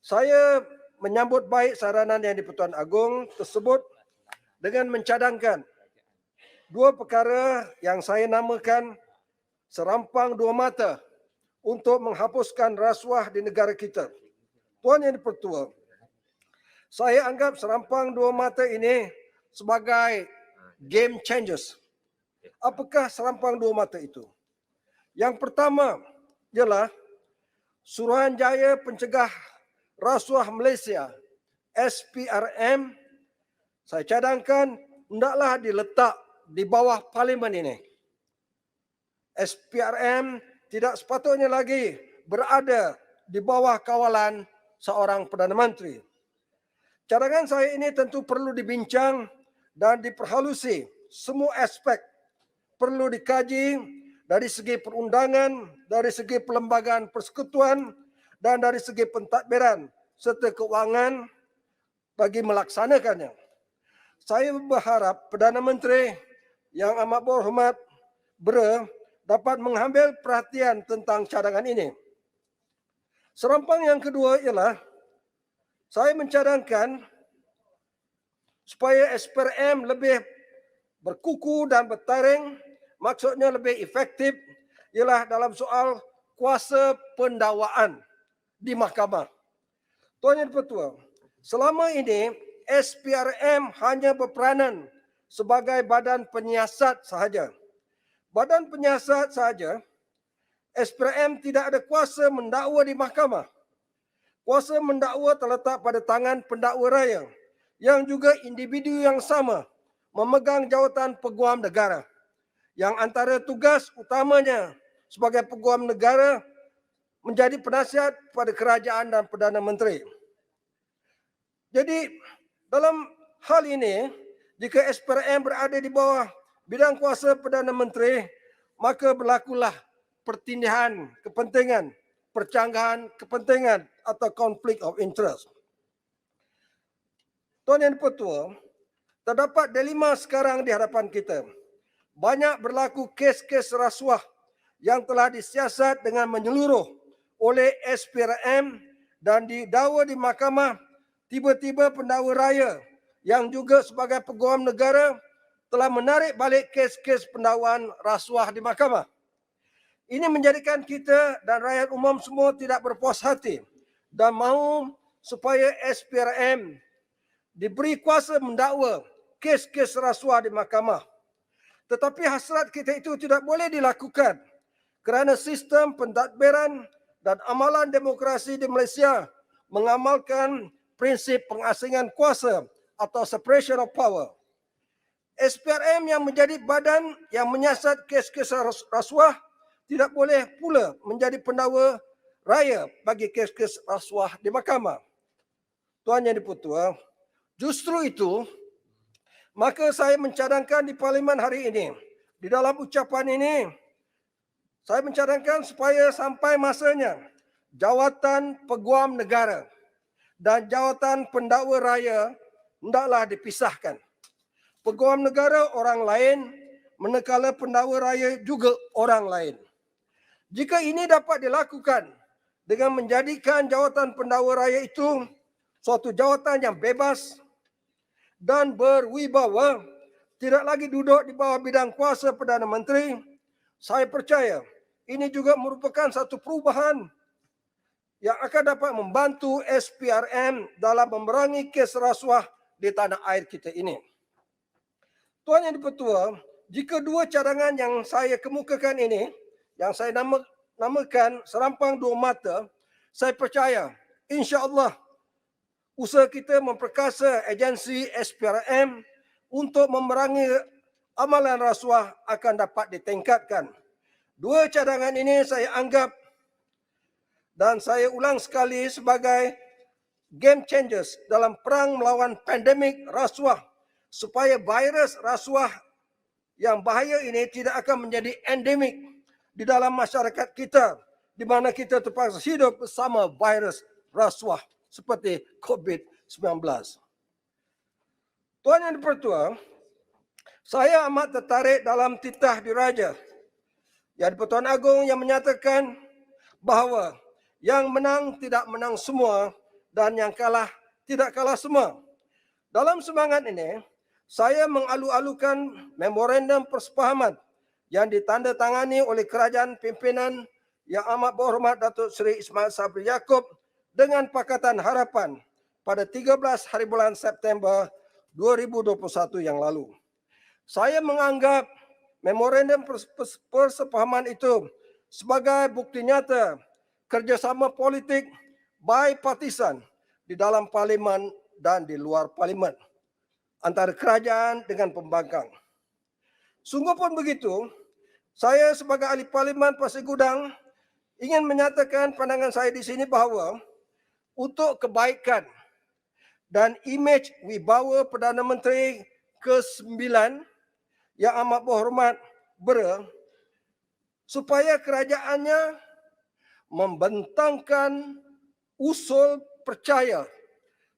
Saya menyambut baik saranan yang di-Pertuan Agong tersebut dengan mencadangkan dua perkara yang saya namakan serampang dua mata untuk menghapuskan rasuah di negara kita. Tuan Yang di-Pertua, saya anggap serampang dua mata ini sebagai game changers. Apakah serampang dua mata itu? Yang pertama ialah Suruhanjaya Pencegah Rasuah Malaysia, SPRM, saya cadangkan hendaklah diletak di bawah parlimen ini. SPRM tidak sepatutnya lagi berada di bawah kawalan seorang Perdana Menteri. Cadangan saya ini tentu perlu dibincang dan diperhalusi semua aspek. Perlu dikaji dari segi perundangan, dari segi perlembagaan persekutuan, dan dari segi pentadbiran serta keuangan bagi melaksanakannya. Saya berharap Perdana Menteri yang amat berhormat dapat mengambil perhatian tentang cadangan ini. Serampang yang kedua ialah saya mencadangkan supaya SPRM lebih berkuku dan bertaring, maksudnya lebih efektif ialah dalam soal kuasa pendakwaan di mahkamah. Tuan Yang di-Pertua, selama ini SPRM hanya berperanan sebagai badan penyiasat sahaja. Badan penyiasat sahaja, SPRM tidak ada kuasa mendakwa di mahkamah. Kuasa mendakwa terletak pada tangan pendakwa raya yang juga individu yang sama memegang jawatan peguam negara, yang antara tugas utamanya sebagai peguam negara menjadi penasihat pada kerajaan dan Perdana Menteri. Jadi dalam hal ini, jika SPRM berada di bawah bidang kuasa Perdana Menteri, maka berlakulah pertindihan kepentingan, percanggahan kepentingan atau konflik of interest. Tuan Yang di-Pertua, terdapat dilema sekarang di hadapan kita. Banyak berlaku kes-kes rasuah yang telah disiasat dengan menyeluruh oleh SPRM dan didakwa di mahkamah. Tiba-tiba pendakwa raya yang juga sebagai peguam negara telah menarik balik kes-kes pendakwaan rasuah di mahkamah. Ini menjadikan kita dan rakyat umum semua tidak berpuas hati dan mahu supaya SPRM diberi kuasa mendakwa kes-kes rasuah di mahkamah. Tetapi hasrat kita itu tidak boleh dilakukan kerana sistem pentadbiran dan amalan demokrasi di Malaysia mengamalkan prinsip pengasingan kuasa atau separation of power. SPRM yang menjadi badan yang menyiasat kes-kes rasuah tidak boleh pula menjadi pendakwa raya bagi kes-kes rasuah di mahkamah. Tuan Yang di-Pertua, justru itu, maka saya mencadangkan di parlimen hari ini, di dalam ucapan ini, saya mencadangkan supaya sampai masanya jawatan peguam negara dan jawatan pendakwa raya hendaklah dipisahkan. Peguam negara orang lain, manakala pendakwa raya juga orang lain. Jika ini dapat dilakukan dengan menjadikan jawatan pendakwa raya itu suatu jawatan yang bebas dan berwibawa, tidak lagi duduk di bawah bidang kuasa Perdana Menteri, saya percaya ini juga merupakan satu perubahan yang akan dapat membantu SPRM dalam memerangi kes rasuah di tanah air kita ini. Tuan Yang di-Pertua, jika dua cadangan yang saya kemukakan ini, yang saya namakan serampang dua mata, saya percaya insya-Allah usaha kita memperkasa agensi SPRM untuk memerangi amalan rasuah akan dapat ditingkatkan. Dua cadangan ini saya anggap dan saya ulang sekali sebagai game changers dalam perang melawan pandemik rasuah supaya virus rasuah yang bahaya ini tidak akan menjadi endemik di dalam masyarakat kita di mana kita terpaksa hidup bersama virus rasuah seperti COVID-19. Tuan Yang di-Pertua, saya amat tertarik dalam titah diraja yang di-Pertuan Agong yang menyatakan bahawa yang menang tidak menang semua dan yang kalah tidak kalah semua. Dalam semangat ini, saya mengalu-alukan memorandum persepahaman yang ditandatangani oleh kerajaan pimpinan Yang Amat Berhormat Datuk Seri Ismail Sabri Yaakob dengan Pakatan Harapan pada 13 hari bulan September 2021 yang lalu. Saya menganggap memorandum persepahaman itu sebagai bukti nyata kerjasama politik bipartisan di dalam parlimen dan di luar parlimen antara kerajaan dengan pembangkang. Sungguh pun begitu, saya sebagai ahli parlimen Pasir Gudang ingin menyatakan pandangan saya di sini bahawa untuk kebaikan dan imej wibawa Perdana Menteri ke-9 Yang Amat Berhormat Bera, supaya kerajaannya membentangkan usul percaya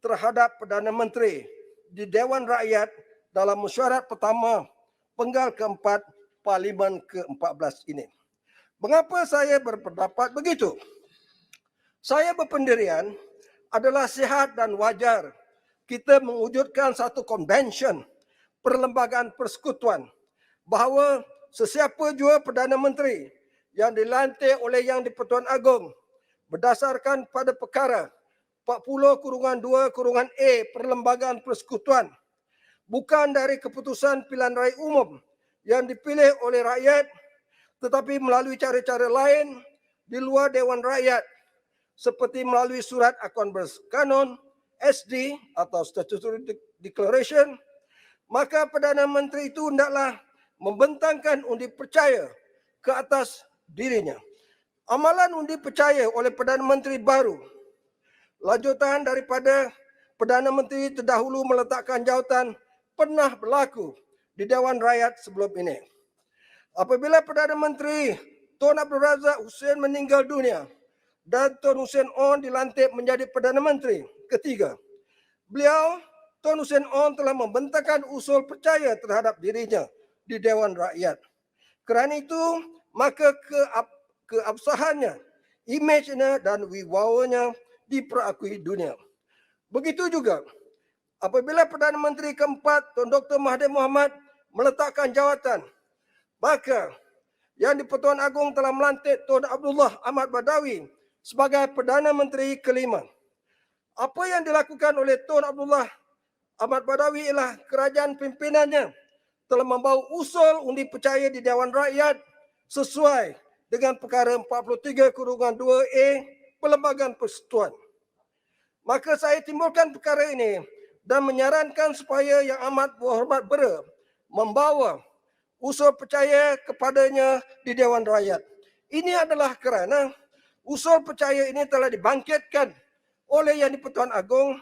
terhadap Perdana Menteri di Dewan Rakyat dalam mesyuarat pertama penggal keempat Parlimen ke-14 ini. Mengapa saya berpendapat begitu? Saya berpendirian adalah sihat dan wajar kita mewujudkan satu konvensyen perlembagaan persekutuan bahawa sesiapa jua Perdana Menteri yang dilantik oleh Yang di-Pertuan Agong berdasarkan pada perkara 40/2/A Perlembagaan Persekutuan bukan dari keputusan pilihan raya umum yang dipilih oleh rakyat tetapi melalui cara-cara lain di luar Dewan Rakyat seperti melalui surat akuan berkanun SD atau Statutory Declaration, maka Perdana Menteri itu hendaklah membentangkan undi percaya ke atas dirinya. Amalan undi percaya oleh Perdana Menteri baru, lanjutan daripada Perdana Menteri terdahulu meletakkan jawatan, pernah berlaku di Dewan Rakyat sebelum ini. Apabila Perdana Menteri Tun Abdul Razak Hussein meninggal dunia dan Tun Hussein On dilantik menjadi Perdana Menteri ketiga, Tun Hussein On telah membentangkan usul percaya terhadap dirinya di Dewan Rakyat. Kerana itu, maka keabsahannya, imejnya dan wibawanya diperakui dunia. Begitu juga apabila Perdana Menteri keempat Tun Dr. Mahathir Mohamad meletakkan jawatan, maka Yang di-Pertuan Agong telah melantik Tun Abdullah Ahmad Badawi sebagai Perdana Menteri kelima. Apa yang dilakukan oleh Tun Abdullah Ahmad Badawi ialah kerajaan pimpinannya telah membawa usul undi percaya di Dewan Rakyat sesuai dengan perkara 43/2A Perlembagaan Persekutuan. Maka saya timbulkan perkara ini dan menyarankan supaya Yang Amat Berhormat Bera membawa usul percaya kepadanya di Dewan Rakyat. Ini adalah kerana usul percaya ini telah dibangkitkan oleh Yang di-Pertuan Agong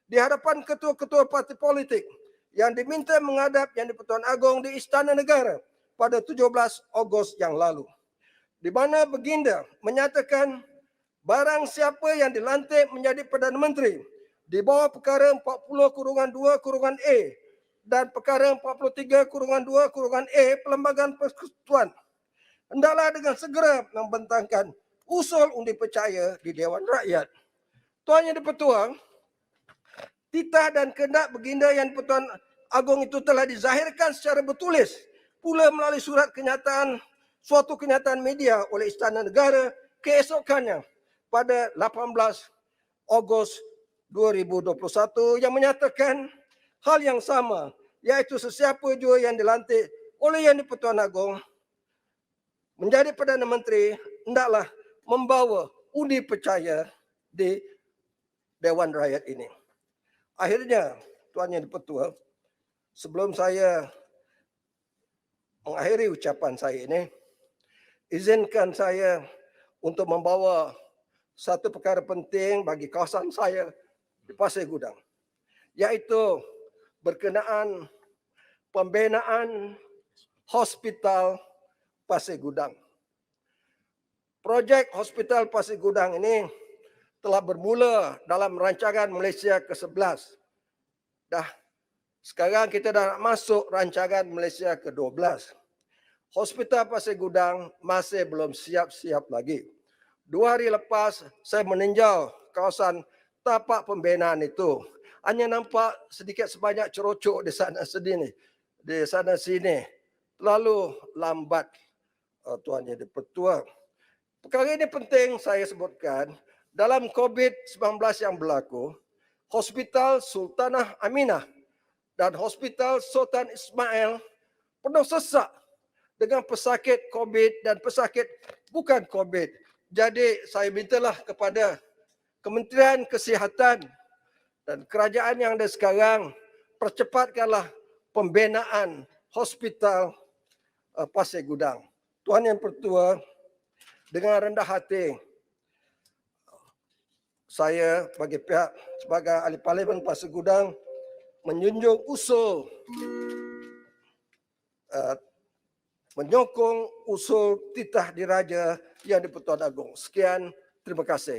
di hadapan ketua-ketua parti politik yang diminta menghadap Yang di-Pertuan Agong di Istana Negara pada 17 Ogos yang lalu. Di mana baginda menyatakan barang siapa yang dilantik menjadi Perdana Menteri di bawah perkara 40/2/A dan perkara 43/2/A Perlembagaan Persekutuan hendaklah dengan segera membentangkan usul undi percaya di Dewan Rakyat. Tuan Yang di-Pertua, titah dan kehendak baginda Yang di-Pertuan Agong itu telah dizahirkan secara bertulis pula melalui surat kenyataan suatu kenyataan media oleh Istana Negara keesokannya pada 18 Ogos 2021 yang menyatakan hal yang sama, iaitu sesiapa jua yang dilantik oleh Yang di-Pertuan Agong menjadi Perdana Menteri hendaklah membawa undi percaya di Dewan Rakyat ini. Akhirnya, Tuan Yang di-Pertua, sebelum saya mengakhiri ucapan saya ini, izinkan saya untuk membawa satu perkara penting bagi kawasan saya di Pasir Gudang, iaitu berkenaan pembinaan Hospital Pasir Gudang. Projek Hospital Pasir Gudang ini telah bermula dalam rancangan Malaysia ke-11. Sekarang kita dah nak masuk rancangan Malaysia ke-12. Hospital Pasir Gudang masih belum siap-siap lagi. 2 hari lepas saya meninjau kawasan tapak pembinaan itu. Hanya nampak sedikit sebanyak cerocok di sana sini, di sana sini. Terlalu lambat, Tuan Yang di-Pertua. Perkara ini penting saya sebutkan. Dalam COVID-19 yang berlaku, Hospital Sultanah Aminah dan Hospital Sultan Ismail penuh sesak dengan pesakit COVID dan pesakit bukan COVID. Jadi saya mintalah kepada Kementerian Kesihatan dan kerajaan yang ada sekarang, percepatkanlah pembinaan Hospital Pasir Gudang. Tuan Yang Pertua, dengan rendah hati, saya bagi pihak sebagai ahli Parlimen Pasir Gudang menjunjung usul menyokong usul titah diraja Yang di-Pertuan Agong. Sekian, terima kasih.